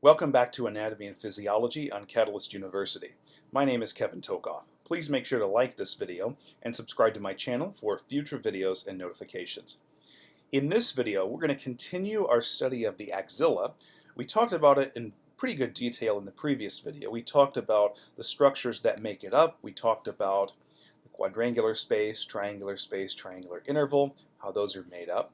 Welcome back to Anatomy and Physiology on Catalyst University. My name is Kevin Tokoph. Please make sure to like this video and subscribe to my channel for future videos and notifications. In this video, we're going to continue our study of the axilla. We talked about it in pretty good detail in the previous video. We talked about the structures that make it up. We talked about the quadrangular space, triangular interval, how those are made up.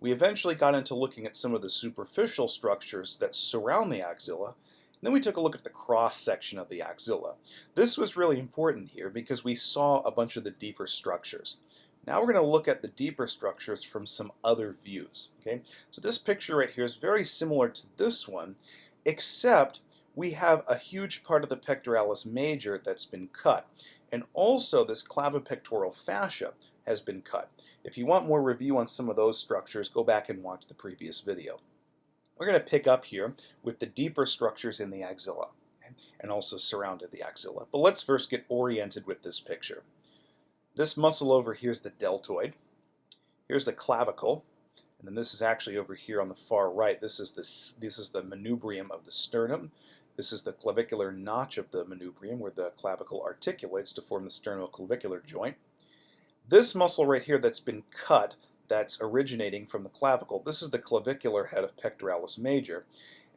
We eventually got into looking at some of the superficial structures that surround the axilla, and then we took a look at the cross-section of the axilla. This was really important here because we saw a bunch of the deeper structures. Now we're going to look at the deeper structures from some other views. Okay? So this picture right here is very similar to this one, except we have a huge part of the pectoralis major that's been cut, and also this clavipectoral fascia has been cut. If you want more review on some of those structures, go back and watch the previous video. We're going to pick up here with the deeper structures in the axilla, okay, and also surrounded the axilla. But let's first get oriented with this picture. This muscle over here is the deltoid. Here's the clavicle, and then this is actually over here on the far right. This is the manubrium of the sternum. This is the clavicular notch of the manubrium where the clavicle articulates to form the sternoclavicular joint. This muscle right here that's been cut, that's originating from the clavicle, this is the clavicular head of pectoralis major.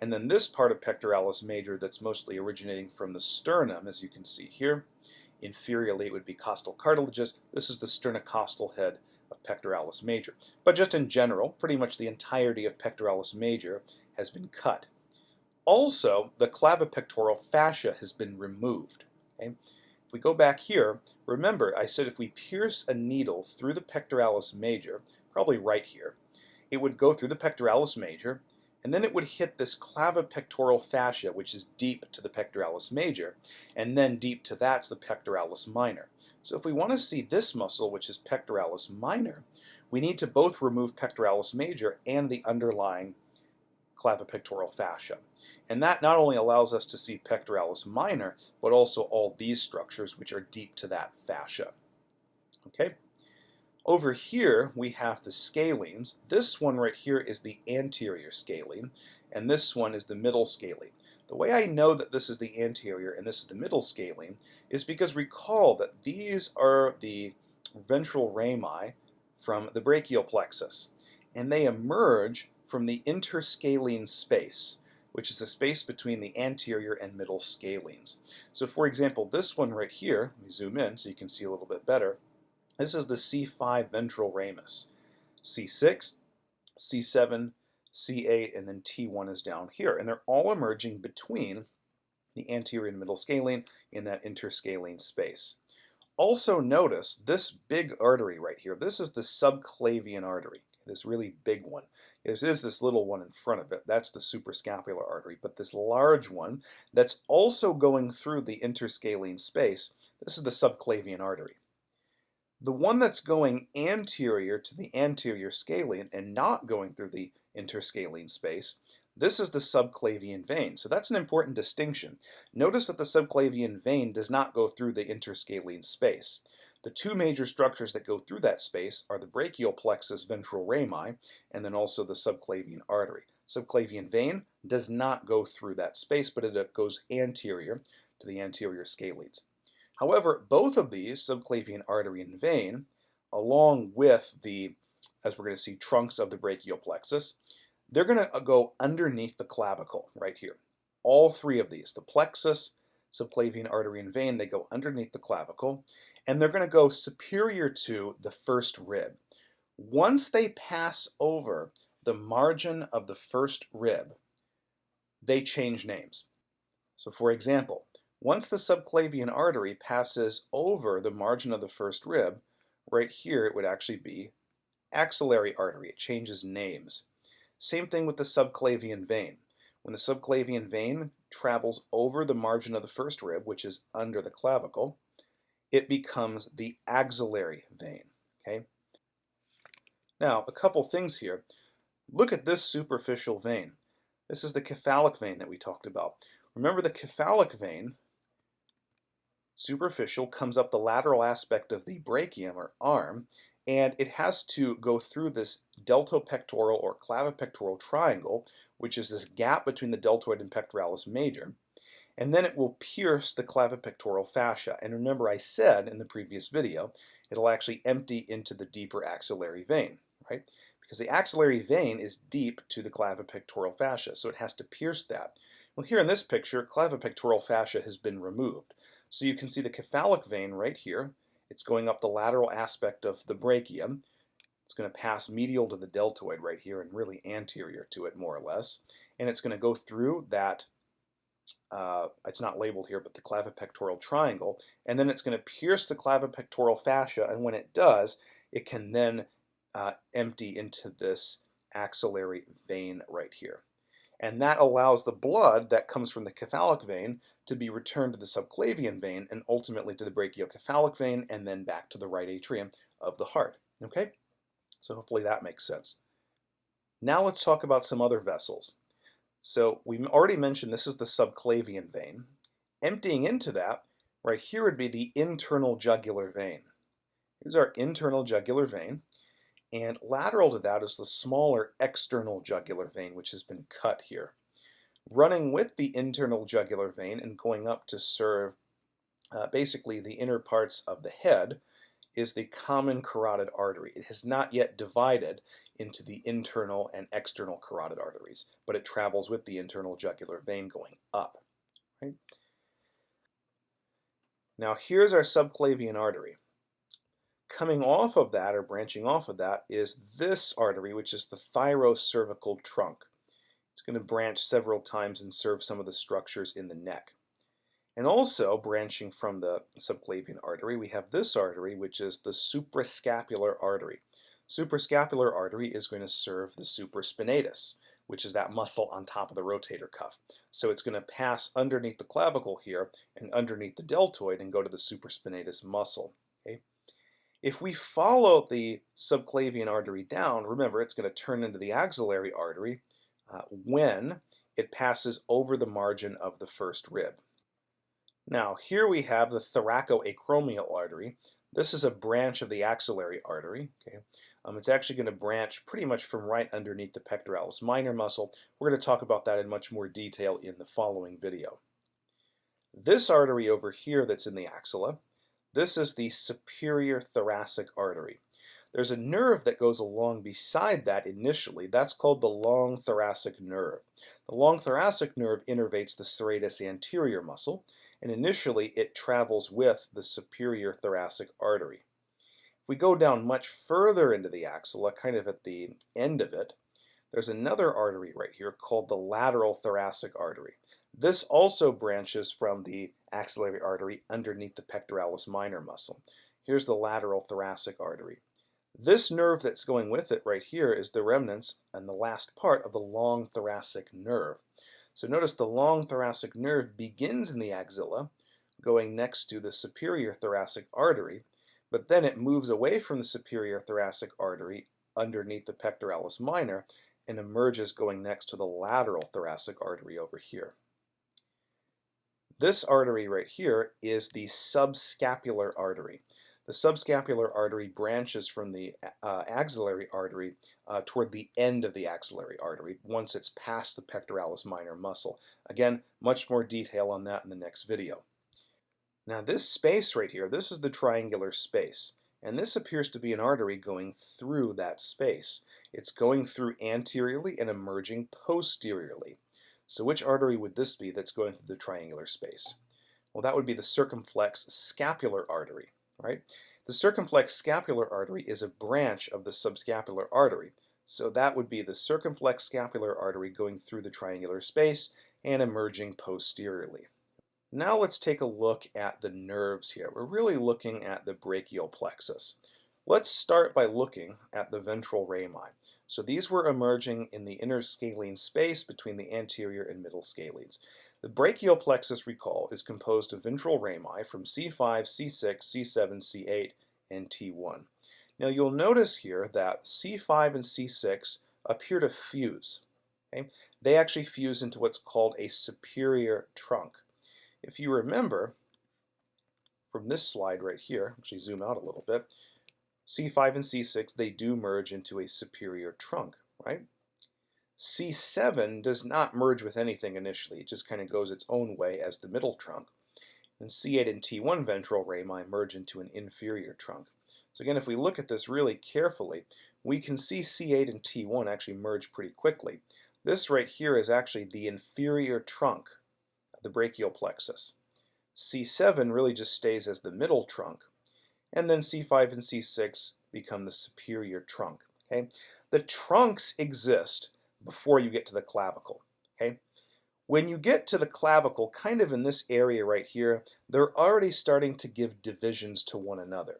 And then this part of pectoralis major that's mostly originating from the sternum, as you can see here. Inferiorly it would be costal cartilages. This is the sternocostal head of pectoralis major. But just in general, pretty much the entirety of pectoralis major has been cut. Also, the clavipectoral fascia has been removed. Okay? If we go back here, remember I said if we pierce a needle through the pectoralis major, probably right here, it would go through the pectoralis major, and then it would hit this clavipectoral fascia, which is deep to the pectoralis major, and then deep to that's the pectoralis minor. So if we want to see this muscle, which is pectoralis minor, we need to both remove pectoralis major and the underlying clavipectoral fascia. And that not only allows us to see pectoralis minor, but also all these structures which are deep to that fascia. Okay? Over here we have the scalenes. This one right here is the anterior scalene, and this one is the middle scalene. The way I know that this is the anterior and this is the middle scalene is because recall that these are the ventral rami from the brachial plexus, and they emerge from the interscalene space, which is the space between the anterior and middle scalenes. So for example, this one right here, let me zoom in so you can see a little bit better, this is the C5 ventral ramus. C6, C7, C8, and then T1 is down here, and they're all emerging between the anterior and middle scalene in that interscalene space. Also notice this big artery right here, this is the subclavian artery, this really big one. There is this little one in front of it, that's the suprascapular artery, but this large one that's also going through the interscalene space, this is the subclavian artery. The one that's going anterior to the anterior scalene and not going through the interscalene space, this is the subclavian vein. So that's an important distinction. Notice that the subclavian vein does not go through the interscalene space. The two major structures that go through that space are the brachial plexus ventral rami and then also the subclavian artery. Subclavian vein does not go through that space, but it goes anterior to the anterior scalenes. However, both of these, subclavian artery and vein, along with the, as we're going to see, trunks of the brachial plexus, they're going to go underneath the clavicle right here. All three of these, the plexus, subclavian artery, and vein, they go underneath the clavicle, and they're going to go superior to the first rib. Once they pass over the margin of the first rib, they change names. So for example, once the subclavian artery passes over the margin of the first rib, right here it would actually be axillary artery. It changes names. Same thing with the subclavian vein. When the subclavian vein travels over the margin of the first rib, which is under the clavicle, it becomes the axillary vein. Okay? Now, a couple things here. Look at this superficial vein. This is the cephalic vein that we talked about. Remember, the cephalic vein, superficial, comes up the lateral aspect of the brachium or arm, and it has to go through this deltopectoral or clavipectoral triangle, which is this gap between the deltoid and pectoralis major, and then it will pierce the clavipectoral fascia. And remember, I said in the previous video, it'll actually empty into the deeper axillary vein, right? Because the axillary vein is deep to the clavipectoral fascia, so it has to pierce that. Well, here in this picture, clavipectoral fascia has been removed. So you can see the cephalic vein right here. It's going up the lateral aspect of the brachium. It's going to pass medial to the deltoid right here and really anterior to it, more or less. And it's going to go through that, it's not labeled here, but the clavipectoral triangle. And then it's going to pierce the clavipectoral fascia, and when it does, it can then empty into this axillary vein right here. And that allows the blood that comes from the cephalic vein to be returned to the subclavian vein and ultimately to the brachiocephalic vein and then back to the right atrium of the heart. Okay? So hopefully that makes sense. Now let's talk about some other vessels. So we already mentioned this is the subclavian vein. Emptying into that, right here would be the internal jugular vein. Here's our internal jugular vein. And lateral to that is the smaller external jugular vein, which has been cut here. Running with the internal jugular vein and going up to serve basically the inner parts of the head is the common carotid artery. It has not yet divided into the internal and external carotid arteries, but it travels with the internal jugular vein going up. Right? Now here's our subclavian artery. Coming off of that, or branching off of that, is this artery, which is the thyrocervical trunk. It's going to branch several times and serve some of the structures in the neck. And also, branching from the subclavian artery, we have this artery, which is the suprascapular artery. Suprascapular artery is going to serve the supraspinatus, which is that muscle on top of the rotator cuff. So it's going to pass underneath the clavicle here and underneath the deltoid and go to the supraspinatus muscle. Okay? If we follow the subclavian artery down, remember it's going to turn into the axillary artery when it passes over the margin of the first rib. Now here we have the thoracoacromial artery. This is a branch of the axillary artery. Okay? It's actually going to branch pretty much from right underneath the pectoralis minor muscle. We're going to talk about that in much more detail in the following video. This artery over here that's in the axilla, this is the superior thoracic artery. There's a nerve that goes along beside that initially. That's called the long thoracic nerve. The long thoracic nerve innervates the serratus anterior muscle, and initially it travels with the superior thoracic artery. If we go down much further into the axilla, kind of at the end of it, there's another artery right here called the lateral thoracic artery. This also branches from the axillary artery underneath the pectoralis minor muscle. Here's the lateral thoracic artery. This nerve that's going with it right here is the remnants and the last part of the long thoracic nerve. So notice the long thoracic nerve begins in the axilla, going next to the superior thoracic artery, but then it moves away from the superior thoracic artery underneath the pectoralis minor and emerges going next to the lateral thoracic artery over here. This artery right here is the subscapular artery. The subscapular artery branches from the axillary artery toward the end of the axillary artery once it's past the pectoralis minor muscle. Again, much more detail on that in the next video. Now this space right here, this is the triangular space, and this appears to be an artery going through that space. It's going through anteriorly and emerging posteriorly. So which artery would this be that's going through the triangular space? Well, that would be the circumflex scapular artery, right? The circumflex scapular artery is a branch of the subscapular artery. So that would be the circumflex scapular artery going through the triangular space and emerging posteriorly. Now let's take a look at the nerves here. We're really looking at the brachial plexus. Let's start by looking at the ventral rami. So these were emerging in the inner scalene space between the anterior and middle scalenes. The brachial plexus, recall, is composed of ventral rami from C5, C6, C7, C8, and T1. Now you'll notice here that C5 and C6 appear to fuse. Okay? They actually fuse into what's called a superior trunk. If you remember from this slide right here, actually zoom out a little bit, C5 and C6, they do merge into a superior trunk, right? C7 does not merge with anything initially. It just kind of goes its own way as the middle trunk. And C8 and T1 ventral rami merge into an inferior trunk. So again, if we look at this really carefully, we can see C8 and T1 actually merge pretty quickly. This right here is actually the inferior trunk of the brachial plexus. C7 really just stays as the middle trunk, and then C5 and C6 become the superior trunk. Okay? The trunks exist before you get to the clavicle. Okay? When you get to the clavicle, kind of in this area right here, they're already starting to give divisions to one another.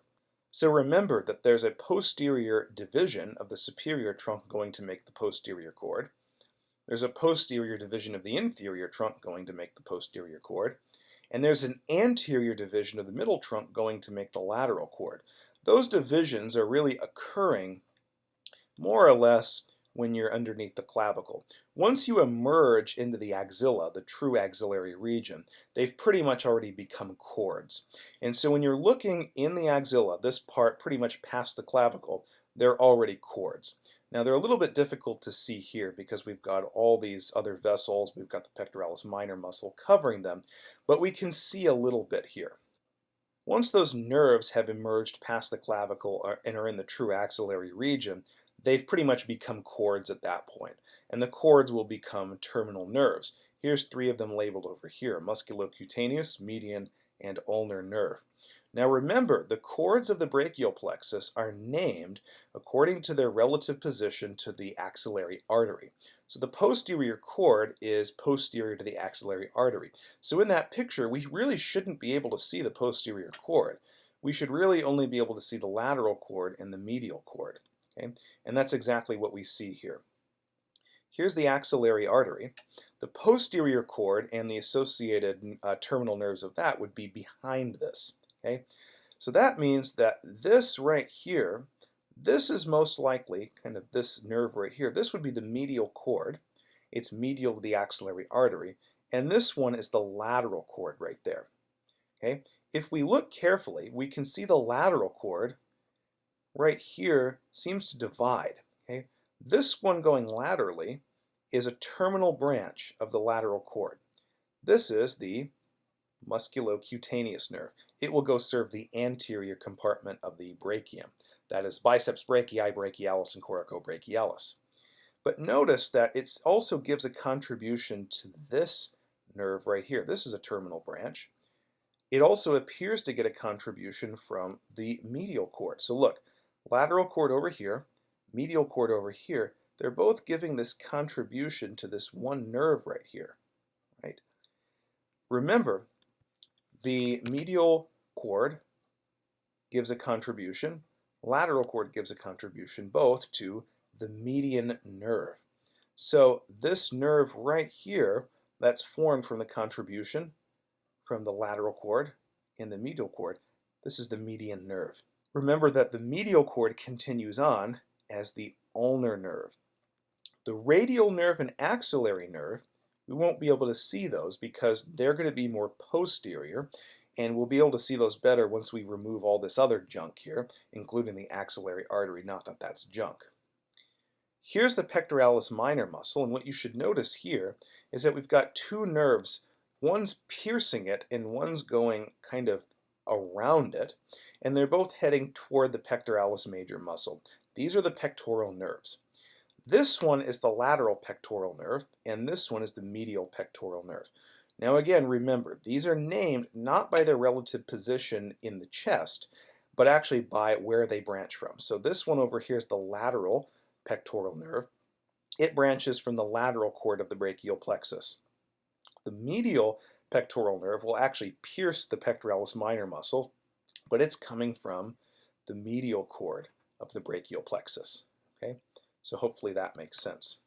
So remember that there's a posterior division of the superior trunk going to make the posterior cord. There's a posterior division of the inferior trunk going to make the posterior cord. And there's an anterior division of the middle trunk going to make the lateral cord. Those divisions are really occurring more or less when you're underneath the clavicle. Once you emerge into the axilla, the true axillary region, they've pretty much already become cords. And so when you're looking in the axilla, this part pretty much past the clavicle, they're already cords. Now they're a little bit difficult to see here because we've got all these other vessels, we've got the pectoralis minor muscle covering them, but we can see a little bit here. Once those nerves have emerged past the clavicle and are in the true axillary region, they've pretty much become cords at that point, and the cords will become terminal nerves. Here's 3 of them labeled over here: musculocutaneous, median, and ulnar nerve. Now remember, the cords of the brachial plexus are named according to their relative position to the axillary artery. So the posterior cord is posterior to the axillary artery. So in that picture, we really shouldn't be able to see the posterior cord. We should really only be able to see the lateral cord and the medial cord. Okay? And that's exactly what we see here. Here's the axillary artery. The posterior cord and the associated terminal nerves of that would be behind this. Okay? So that means that this right here, this is most likely, kind of this nerve right here, this would be the medial cord. It's medial to the axillary artery. And this one is the lateral cord right there. Okay? If we look carefully, we can see the lateral cord right here seems to divide. Okay? This one going laterally is a terminal branch of the lateral cord. This is the Musculocutaneous nerve. It will go serve the anterior compartment of the brachium. That is biceps brachii, brachialis, and coracobrachialis. But notice that it also gives a contribution to this nerve right here. This is a terminal branch. It also appears to get a contribution from the medial cord. So look, lateral cord over here, medial cord over here, they're both giving this contribution to this one nerve right here. Right? Remember, the medial cord gives a contribution, lateral cord gives a contribution, both to the median nerve. So this nerve right here, that's formed from the contribution from the lateral cord and the medial cord, this is the median nerve. Remember that the medial cord continues on as the ulnar nerve. The radial nerve and axillary nerve, we won't be able to see those because they're going to be more posterior, and we'll be able to see those better once we remove all this other junk here, including the axillary artery, not that that's junk. Here's the pectoralis minor muscle, and what you should notice here is that we've got 2 nerves. One's piercing it and one's going kind of around it, and they're both heading toward the pectoralis major muscle. These are the pectoral nerves. This one is the lateral pectoral nerve, and this one is the medial pectoral nerve. Now again, remember, these are named not by their relative position in the chest, but actually by where they branch from. So this one over here is the lateral pectoral nerve. It branches from the lateral cord of the brachial plexus. The medial pectoral nerve will actually pierce the pectoralis minor muscle, but it's coming from the medial cord of the brachial plexus. Okay? So hopefully that makes sense.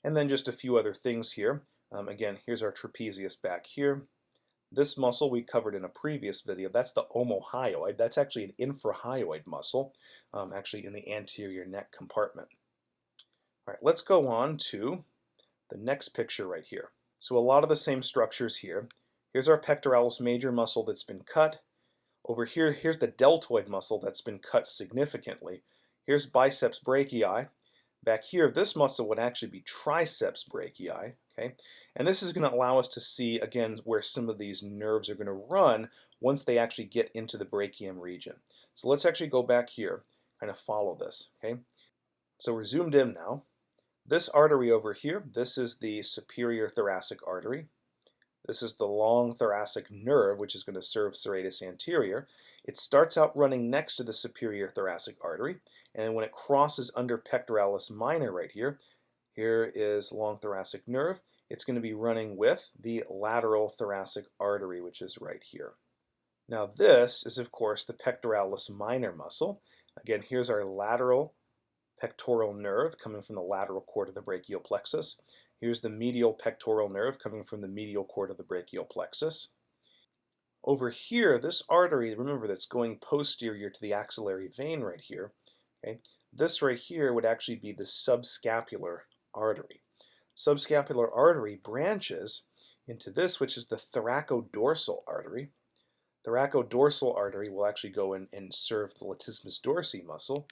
And then just a few other things here. Again, here's our trapezius back here. This muscle we covered in a previous video. That's the omohyoid. That's actually an infrahyoid muscle, actually in the anterior neck compartment. All right, let's go on to the next picture right here. So a lot of the same structures here. Here's our pectoralis major muscle that's been cut. Over here, here's the deltoid muscle that's been cut significantly. Here's biceps brachii. Back here, this muscle would actually be triceps brachii, okay? And this is going to allow us to see, again, where some of these nerves are going to run once they actually get into the brachium region. So let's actually go back here, kind of follow this, okay? So we're zoomed in now. This artery over here, this is the superior thoracic artery. This is the long thoracic nerve, which is going to serve serratus anterior. It starts out running next to the superior thoracic artery, and then when it crosses under pectoralis minor right here, here is long thoracic nerve. It's going to be running with the lateral thoracic artery, which is right here. Now this is, of course, the pectoralis minor muscle. Again, here's our lateral pectoral nerve coming from the lateral cord of the brachial plexus. Here's the medial pectoral nerve coming from the medial cord of the brachial plexus. Over here, this artery, remember, that's going posterior to the axillary vein right here. Okay? This right here would actually be the subscapular artery. Subscapular artery branches into this, which is the thoracodorsal artery. Thoracodorsal artery will actually go in and serve the latissimus dorsi muscle.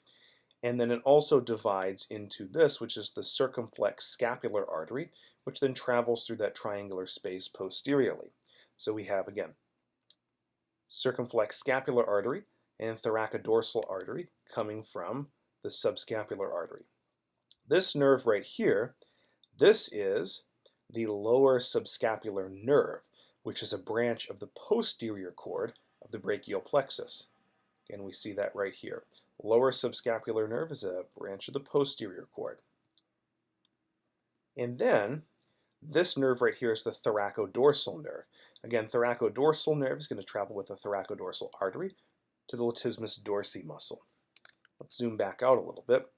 And then it also divides into this, which is the circumflex scapular artery, which then travels through that triangular space posteriorly. So we have, again, circumflex scapular artery and thoracodorsal artery coming from the subscapular artery. This nerve right here, this is the lower subscapular nerve, which is a branch of the posterior cord of the brachial plexus. Again, we see that right here. Lower subscapular nerve is a branch of the posterior cord. And then this nerve right here is the thoracodorsal nerve. Again, thoracodorsal nerve is going to travel with the thoracodorsal artery to the latissimus dorsi muscle. Let's zoom back out a little bit.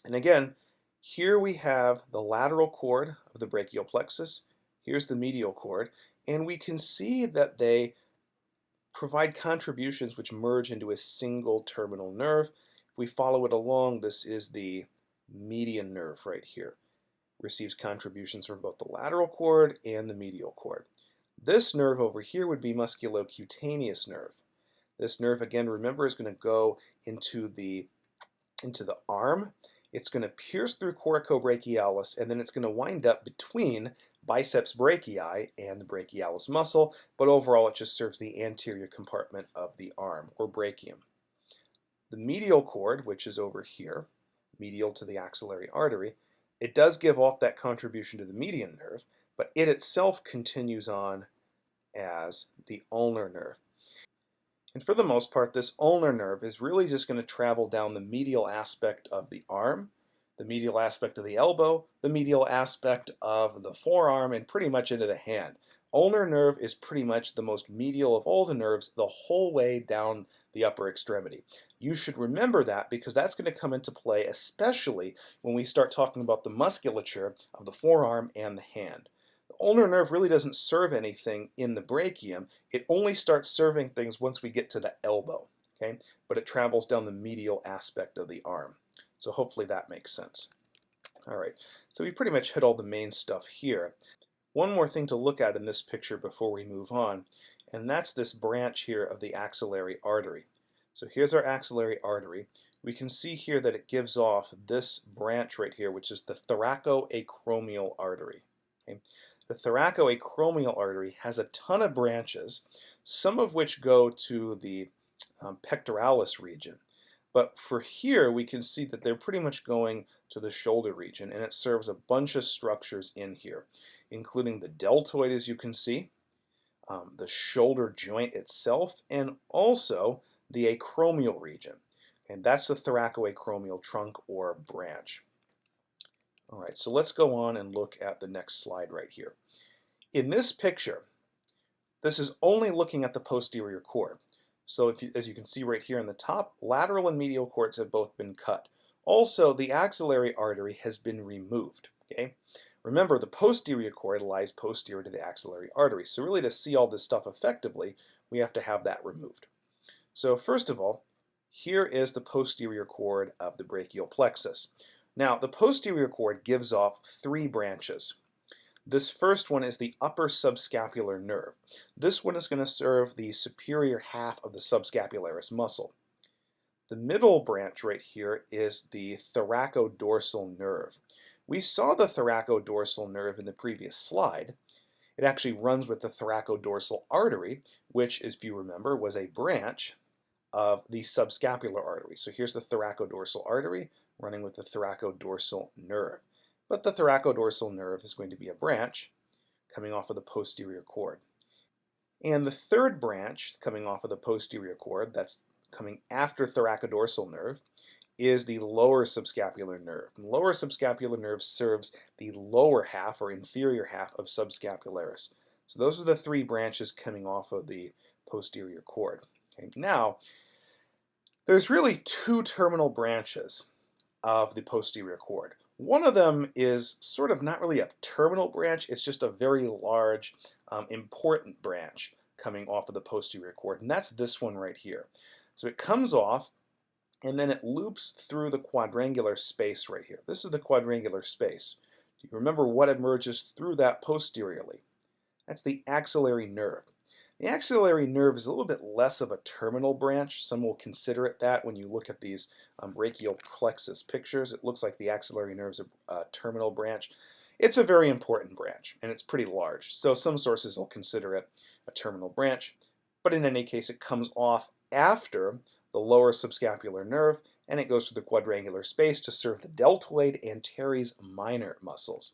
And again, here we have the lateral cord of the brachial plexus. Here's the medial cord. And we can see that they provide contributions which merge into a single terminal nerve. If we follow it along, this is the median nerve right here. Receives contributions from both the lateral cord and the medial cord. This nerve over here would be musculocutaneous nerve. This nerve, again, remember, is going to go into the arm. It's going to pierce through coracobrachialis, and then it's going to wind up between biceps brachii and the brachialis muscle, but overall it just serves the anterior compartment of the arm, or brachium. The medial cord, which is over here, medial to the axillary artery, it does give off that contribution to the median nerve, but it itself continues on as the ulnar nerve. And for the most part, this ulnar nerve is really just going to travel down the medial aspect of the arm, the medial aspect of the elbow, the medial aspect of the forearm, and pretty much into the hand. Ulnar nerve is pretty much the most medial of all the nerves the whole way down the upper extremity. You should remember that because that's going to come into play especially when we start talking about the musculature of the forearm and the hand. The ulnar nerve really doesn't serve anything in the brachium. It only starts serving things once we get to the elbow, okay? But it travels down the medial aspect of the arm. So hopefully that makes sense. All right, so we pretty much hit all the main stuff here. One more thing to look at in this picture before we move on, and that's this branch here of the axillary artery. So here's our axillary artery. We can see here that it gives off this branch right here, which is the thoracoacromial artery. Okay? The thoracoacromial artery has a ton of branches, some of which go to the pectoralis region. But for here, we can see that they're pretty much going to the shoulder region, and it serves a bunch of structures in here, including the deltoid, as you can see, the shoulder joint itself, and also the acromial region. And that's the thoracoacromial trunk or branch. All right, so let's go on and look at the next slide right here. In this picture, this is only looking at the posterior cord. So as you can see right here in the top, lateral and medial cords have both been cut. Also, the axillary artery has been removed. Okay? Remember, the posterior cord lies posterior to the axillary artery. So really to see all this stuff effectively, we have to have that removed. So first of all, here is the posterior cord of the brachial plexus. Now, the posterior cord gives off three branches. This first one is the upper subscapular nerve. This one is going to serve the superior half of the subscapularis muscle. The middle branch right here is the thoracodorsal nerve. We saw the thoracodorsal nerve in the previous slide. It actually runs with the thoracodorsal artery, which, if you remember, was a branch of the subscapular artery. So here's the thoracodorsal artery running with the thoracodorsal nerve. But the thoracodorsal nerve is going to be a branch coming off of the posterior cord. And the third branch coming off of the posterior cord, that's coming after thoracodorsal nerve, is the lower subscapular nerve. The lower subscapular nerve serves the lower half or inferior half of subscapularis. So those are the three branches coming off of the posterior cord. Okay, now, there's really two terminal branches of the posterior cord. One of them is sort of not really a terminal branch, it's just a very large, important branch coming off of the posterior cord, and that's this one right here. So it comes off, and then it loops through the quadrangular space right here. This is the quadrangular space. Do you remember what emerges through that posteriorly? That's the axillary nerve. The axillary nerve is a little bit less of a terminal branch. Some will consider it that when you look at these brachial plexus pictures. It looks like the axillary nerve is a terminal branch. It's a very important branch, and it's pretty large. So some sources will consider it a terminal branch. But in any case, it comes off after the lower subscapular nerve, and it goes to the quadrangular space to serve the deltoid and teres minor muscles.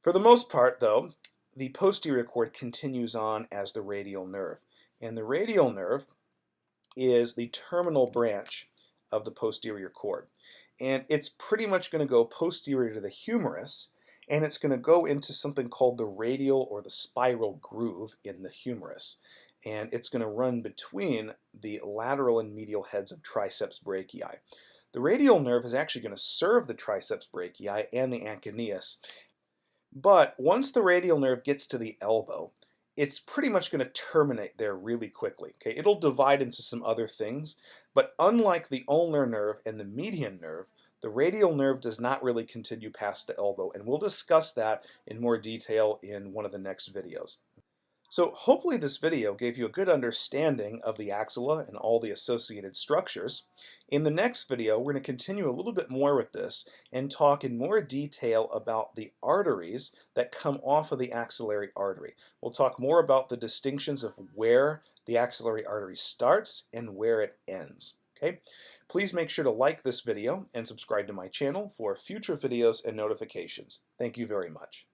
For the most part, though, the posterior cord continues on as the radial nerve. And the radial nerve is the terminal branch of the posterior cord. And it's pretty much going to go posterior to the humerus, and it's going to go into something called the radial or the spiral groove in the humerus. And it's going to run between the lateral and medial heads of triceps brachii. The radial nerve is actually going to serve the triceps brachii and the anconeus. But once the radial nerve gets to the elbow, it's pretty much going to terminate there really quickly. Okay? It'll divide into some other things, but unlike the ulnar nerve and the median nerve, the radial nerve does not really continue past the elbow, and we'll discuss that in more detail in one of the next videos. So hopefully this video gave you a good understanding of the axilla and all the associated structures. In the next video, we're going to continue a little bit more with this and talk in more detail about the arteries that come off of the axillary artery. We'll talk more about the distinctions of where the axillary artery starts and where it ends. Okay? Please make sure to like this video and subscribe to my channel for future videos and notifications. Thank you very much.